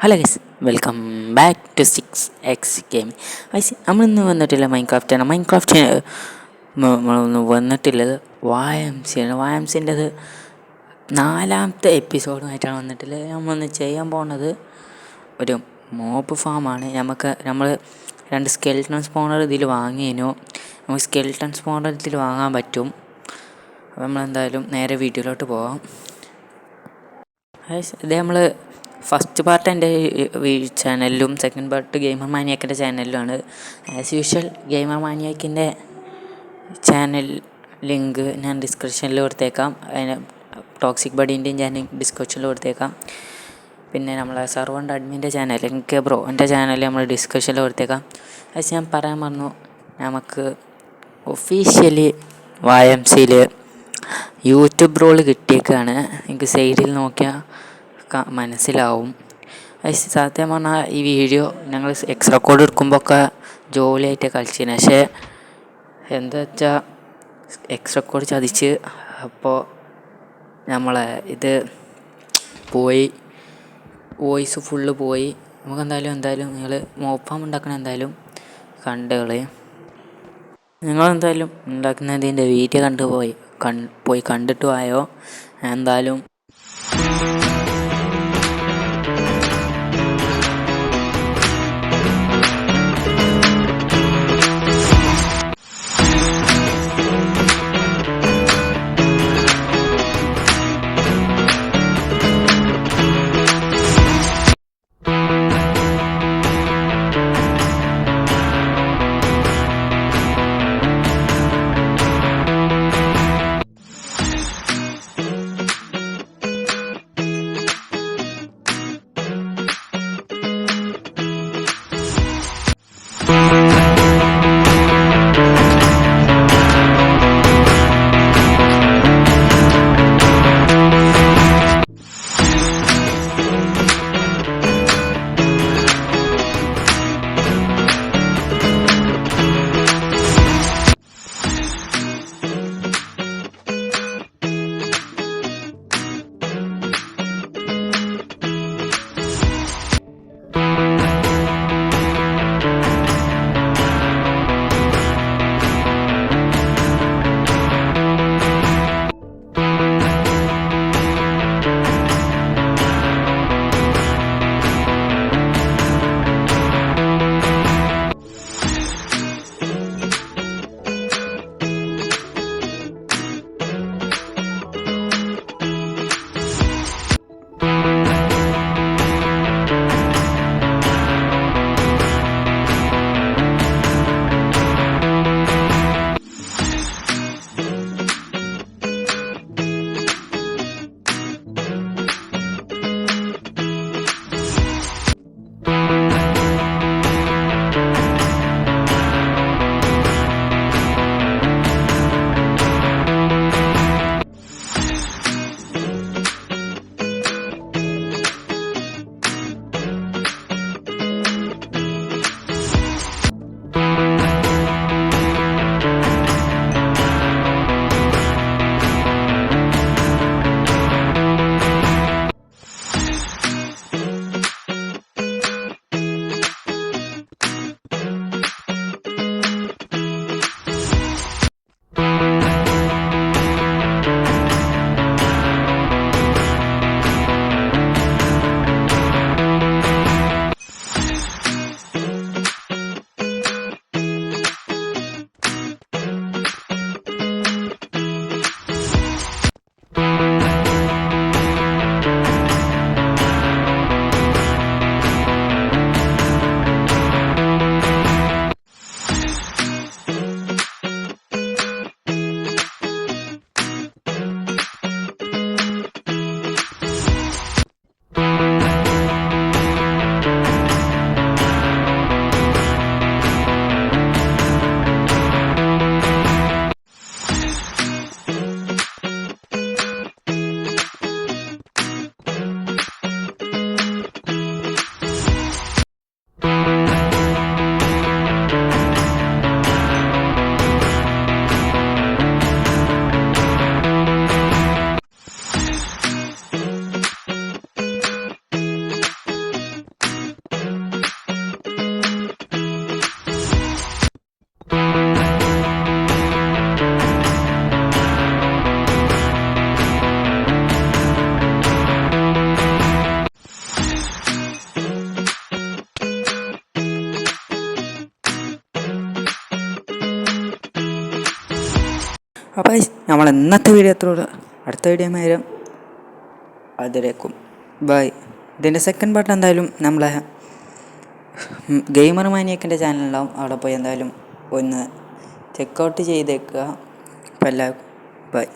Hello guys, welcome back to 6x gaming. Guys, നമ്മളിന്ന് വന്നിട്ടില്ല മൈൻക്രാഫ്റ്റാണ്. Minecraft നമ്മളൊന്ന് വന്നിട്ടുള്ളത് YMCൻ്റെത് 4ാമത്തെ എപ്പിസോഡുമായിട്ടാണ് വന്നിട്ടുള്ളത്. നമ്മളൊന്ന് ചെയ്യാൻ പോകുന്നത് ഒരു മോപ്പ് ഫാമാണ്. നമ്മൾ 2 സ്കെൽട്ടൺ സ്പോണർ ഇതിൽ വാങ്ങിയതിനു. നമുക്ക് സ്കെൽട്ടൺ സ്പോണർ ഇതിൽ വാങ്ങാൻ പറ്റും. അപ്പോൾ നമ്മളെന്തായാലും നേരെ വീഡിയോയിലോട്ട് പോകാം. ഗൈസ്, ഇത് നമ്മൾ ഫസ്റ്റ് പാർട്ട് എൻ്റെ ചാനലിലും സെക്കൻഡ് പാർട്ട് ഗെയിമർ മാനിയാക്കിൻ്റെ ചാനലിലുമാണ്. ആസ് യൂഷ്വൽ ഗെയിമർ മാനിയാക്കിൻ്റെ ചാനൽ ലിങ്ക് ഞാൻ ഡിസ്ക്രിപ്ഷനിൽ കൊടുത്തേക്കാം. അതിന് ടോക്സിക് ബഡീൻ്റെയും ഞാൻ ഡിസ്ക്രിപ്ഷനിൽ കൊടുത്തേക്കാം. പിന്നെ നമ്മളെ സർവൻ്റ് അഡ്മിൻ്റെ ചാനൽ എൻ്റെ ചാനൽ നമ്മൾ ഡിസ്ക്രിപ്ഷനിൽ കൊടുത്തേക്കാം. അത് ഞാൻ പറയാൻ പറഞ്ഞു, നമുക്ക് ഒഫീഷ്യലി YMCയിൽ യൂട്യൂബ് റോൾ കിട്ടിയേക്കാണ്. എനിക്ക് സൈഡിൽ നോക്കിയാൽ മനസ്സിലാവും. സത്യം പറഞ്ഞാൽ ഈ വീഡിയോ ഞങ്ങൾ എക്സ് റെക്കോർഡ് എടുക്കുമ്പോഴൊക്കെ ജോലിയായിട്ട് കളിച്ചിരുന്നു. പക്ഷേ എന്താ വെച്ചാൽ എക്സ് റെക്കോർഡ് ചതിച്ച് അപ്പോൾ നമ്മളെ ഇത് പോയി, വോയിസ് ഫുള്ള് പോയി. നമുക്ക് എന്തായാലും നിങ്ങൾ മോപ്പാം ഉണ്ടാക്കണം, എന്തായാലും കണ്ടുകളെ. നിങ്ങളെന്തായാലും ഉണ്ടാക്കുന്നതിൻ്റെ വീഡിയോ പോയി കണ്ടിട്ട് പോയോ. എന്തായാലും അപ്പോൾ നമ്മൾ ഇന്നത്തെ വീഡിയോ എത്രയുള്ളൂ. അടുത്ത വീഡിയോ നേരം അതിലേക്കും ബൈ. ഇതിൻ്റെ സെക്കൻഡ് പാർട്ട് എന്തായാലും നമ്മളെ ഗെയിമർ മാനിയക്കിൻ്റെ ചാനലുണ്ടാവും. അവിടെ പോയി എന്തായാലും ഒന്ന് ചെക്കൗട്ട് ചെയ്തേക്കുക. അപ്പോൾ എല്ലാവർക്കും ബൈ.